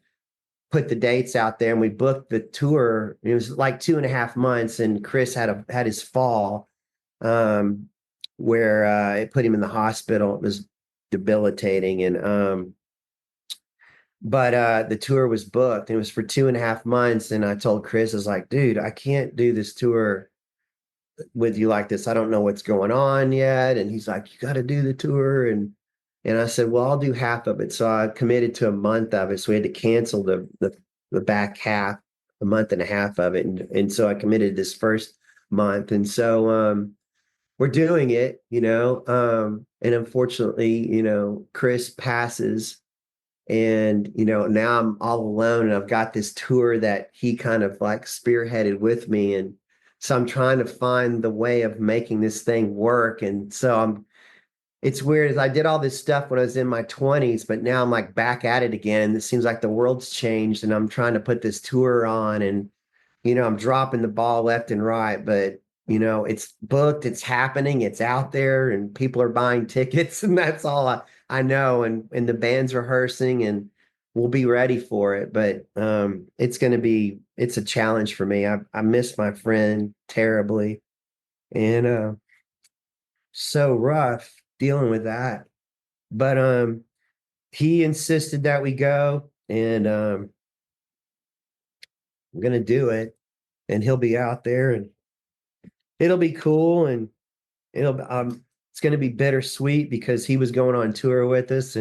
put the dates out there, and we booked the tour. It was like 2.5 months, and Chris had his fall um, where it put him in the hospital. It was debilitating, and but the tour was booked. It was for 2.5 months, and I told Chris, I was like, dude, I can't do this tour with you like this. I don't know what's going on yet. And he's like, you got to do the tour. And I said, well, I'll do half of it. So I committed to a month of it. So we had to cancel the back half, a month and a half of it. And so I committed this first month. And so we're doing it, and unfortunately, Chris passes, and now I'm all alone, and I've got this tour that he kind of like spearheaded with me. And so I'm trying to find the way of making this thing work. And so it's weird, as I did all this stuff when I was in my 20s, but now I'm like back at it again. And it seems like the world's changed, and I'm trying to put this tour on, and I'm dropping the ball left and right, but it's booked, it's happening, it's out there, and people are buying tickets, and that's all I know. And the band's rehearsing, and we'll be ready for it. But it's a challenge for me. I miss my friend terribly, and so rough dealing with that. But he insisted that we go, and I'm gonna do it, and he'll be out there, and it'll be cool, and it's going to be bittersweet because he was going on tour with us.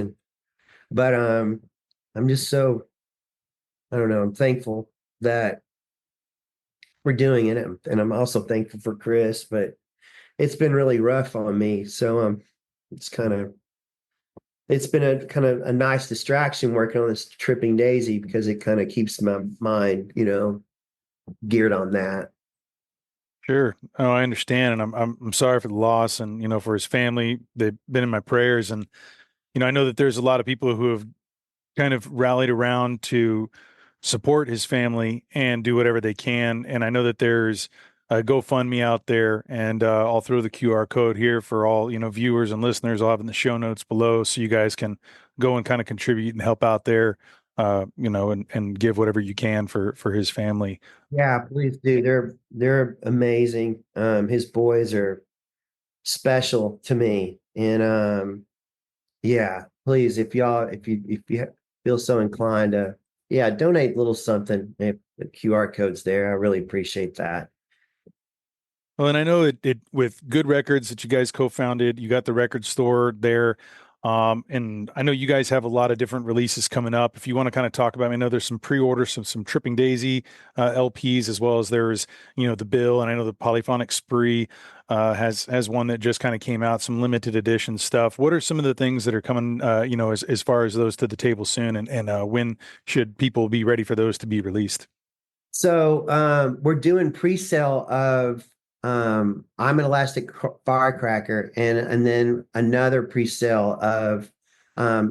But I'm just so, I don't know, I'm thankful that we're doing it, and I'm also thankful for Chris. But it's been really rough on me. So It's kind of it's been a kind of a nice distraction working on this Tripping Daisy because it kind of keeps my mind, geared on that. Sure. Oh, I understand, and I'm sorry for the loss, and for his family. They've been in my prayers, and I know that there's a lot of people who have kind of rallied around to support his family and do whatever they can. And I know that there's a GoFundMe out there, and I'll throw the QR code here for all viewers and listeners. I'll have in the show notes below, so you guys can go and kind of contribute and help out there, and give whatever you can for his family. Yeah, please do. They're amazing. His boys are special to me. And yeah, please, if you feel so inclined to, yeah, donate a little something. If the QR code's there, I really appreciate that. Well, and I know it with Good Records that you guys co-founded, you got the record store there. And I know you guys have a lot of different releases coming up. If you want to kind of talk about, I know there's some pre-orders, some Tripping Daisy LPs, as well as there's, the Bill, and I know the Polyphonic Spree has one that just kind of came out, some limited edition stuff. What are some of the things that are coming, as far as those to the table soon, and when should people be ready for those to be released? So we're doing pre-sale of I'm an Elastic Firecracker and then another pre-sale of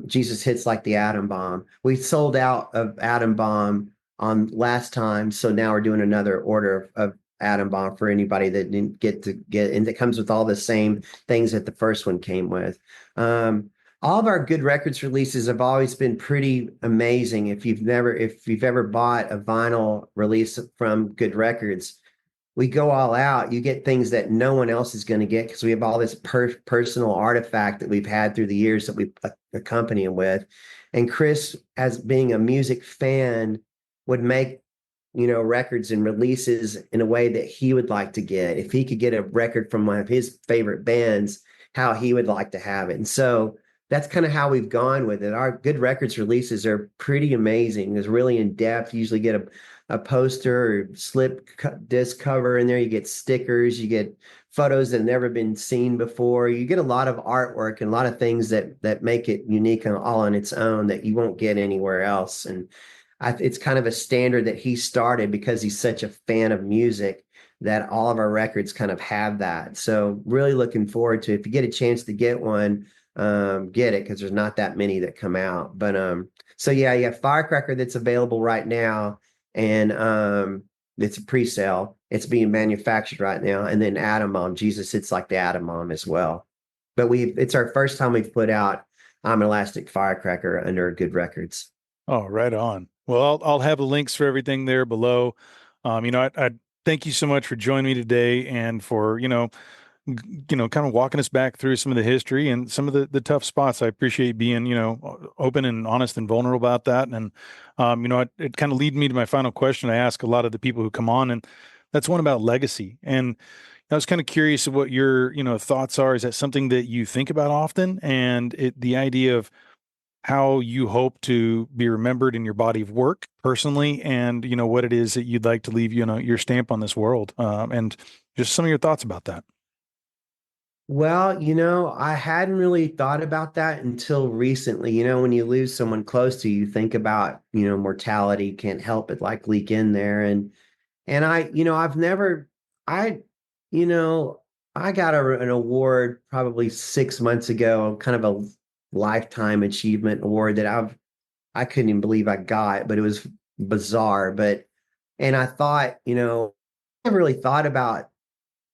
Jesus Hits Like the Atom Bomb. We sold out of Atom Bomb on last time, so now we're doing another order of Atom Bomb for anybody that didn't get to get, and it comes with all the same things that the first one came with. All of our Good Records releases have always been pretty amazing. If you've ever bought a vinyl release from Good Records, we go all out. You get things that no one else is going to get because we have all this personal artifact that we've had through the years that we accompany him with. And Chris, as being a music fan, would make records and releases in a way that he would like to get. If he could get a record from one of his favorite bands, how he would like to have it. And so that's kind of how we've gone with it. Our Good Records releases are pretty amazing. It's really in depth. You usually get a poster or slip disc cover in there. You get stickers, you get photos that have never been seen before. You get a lot of artwork and a lot of things that make it unique and all on its own that you won't get anywhere else. And it's kind of a standard that he started because he's such a fan of music that all of our records kind of have that. So really looking forward to, if you get a chance to get one, get it because there's not that many that come out. But so yeah, you have Firecracker that's available right now, and it's a pre-sale. It's being manufactured right now, and then Atom Bomb, Jesus, it's like the Atom Bomb as well. But it's our first time we've put out I'm an Elastic Firecracker under Good Records. Oh, right on. Well, I'll have the links for everything there below. I thank you so much for joining me today and for, kind of walking us back through some of the history and some of the tough spots. I appreciate being, open and honest and vulnerable about that. And, it kind of leads me to my final question. I ask a lot of the people who come on, and that's one about legacy. And I was kind of curious of what your, thoughts are. Is that something that you think about often? And the idea of how you hope to be remembered in your body of work personally, and what it is that you'd like to leave your stamp on this world, and just some of your thoughts about that. Well, I hadn't really thought about that until recently. When you lose someone close to you, you think about, mortality can't help but like leak in there. And I've never, I, you know, I got an award probably 6 months ago, kind of a lifetime achievement award that I couldn't even believe I got, but it was bizarre. And I thought, I never really thought about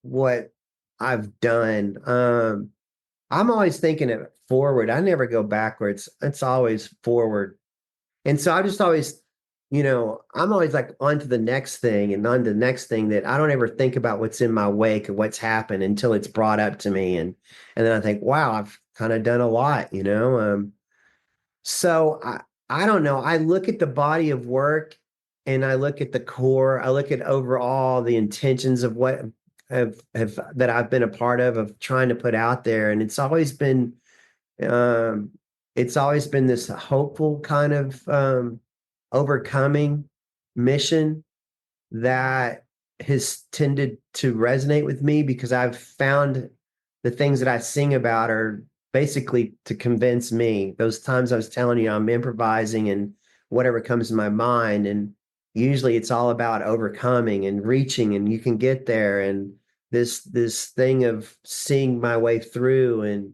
what I've done. I'm always thinking it forward. I never go backwards. It's always forward. And so I just always, I'm always like on to the next thing and on to the next thing, that I don't ever think about what's in my wake or what's happened until it's brought up to me. And then I think, wow, I've kind of done a lot. So I don't know. I look at the body of work and I look at the core. I look at overall the intentions of what have that I've been a part of trying to put out there. And um it's always been this hopeful kind of overcoming mission that has tended to resonate with me because I've found the things that I sing about are basically to convince me. Those times I was telling you I'm improvising and whatever comes to my mind, and usually it's all about overcoming and reaching, and you can get there. And this thing of seeing my way through,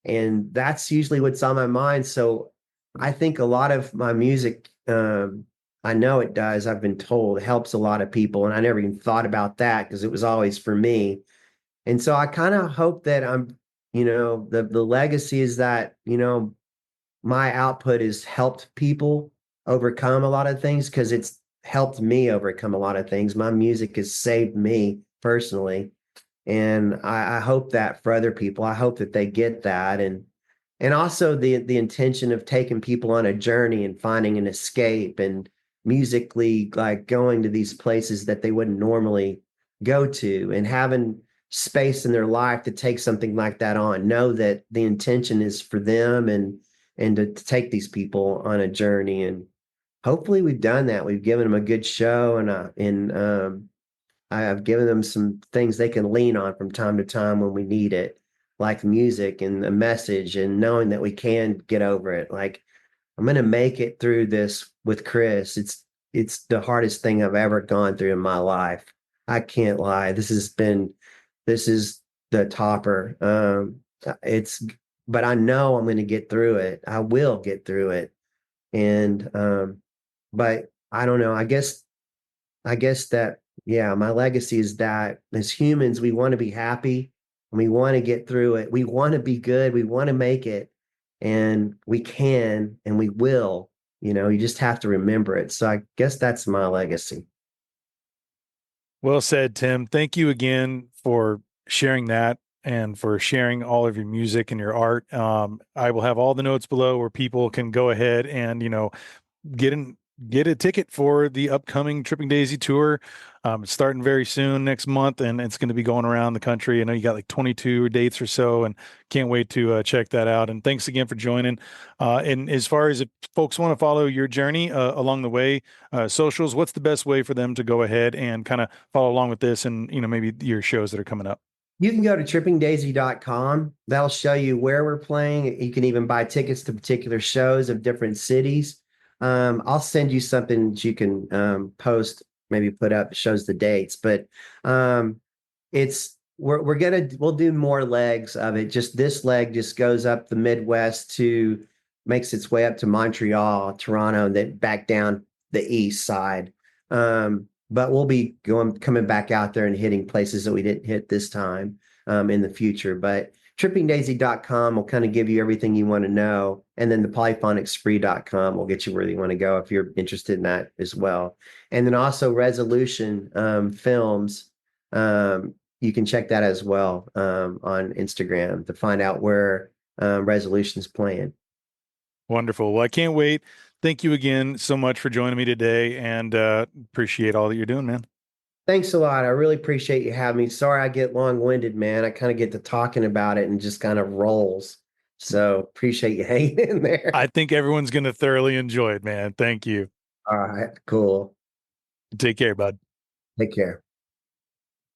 and that's usually what's on my mind. So I think a lot of my music, I know it does. I've been told helps a lot of people, and I never even thought about that because it was always for me. And so I kind of hope that the legacy is that, my output has helped people overcome a lot of things because it's helped me overcome a lot of things. My music has saved me personally. And I hope that for other people, I hope that they get that. And also the intention of taking people on a journey and finding an escape and musically like going to these places that they wouldn't normally go to and having space in their life to take something like that on. Know that the intention is for them and to take these people on a journey. And hopefully we've done that. We've given them a good show and I've given them some things they can lean on from time to time when we need it, like music and a message and knowing that we can get over it. Like I'm gonna make it through this with Chris. It's the hardest thing I've ever gone through in my life. I can't lie. This is the topper. It's but I know I'm gonna get through it. I will get through it. And but I don't know. I guess that, yeah, my legacy is that as humans, we want to be happy and we want to get through it. We want to be good. We want to make it and we can and we will. You just have to remember it. So I guess that's my legacy. Well said, Tim. Thank you again for sharing that and for sharing all of your music and your art. I will have all the notes below where people can go ahead and, get in, get a ticket for the upcoming Tripping Daisy tour. It's starting very soon next month, and it's going to be going around the country. I know you got like 22 dates or so, and can't wait to check that out. And thanks again for joining. And as far as if folks want to follow your journey along the way, socials, what's the best way for them to go ahead and kind of follow along with this and, maybe your shows that are coming up? You can go to trippingdaisy.com. That'll show you where we're playing. You can even buy tickets to particular shows of different cities. I'll send you something that you can post, maybe put up, shows the dates. But um, we'll do more legs of it. Just this leg just goes up the Midwest to makes its way up to Montreal, Toronto, and then back down the east side. But we'll be coming back out there and hitting places that we didn't hit this time in the future. But trippingdaisy.com will kind of give you everything you want to know. And then the polyphonicspree.com will get you where you want to go if you're interested in that as well. And then also Resolution Films. You can check that as well on Instagram to find out where Resolution's playing. Wonderful. Well, I can't wait. Thank you again so much for joining me today, and appreciate all that you're doing, man. Thanks a lot. I really appreciate you having me. Sorry I get long-winded, man. I kind of get to talking about it and just kind of rolls. So appreciate you hanging in there. I think everyone's going to thoroughly enjoy it, man. Thank you. All right, cool. Take care, bud. Take care.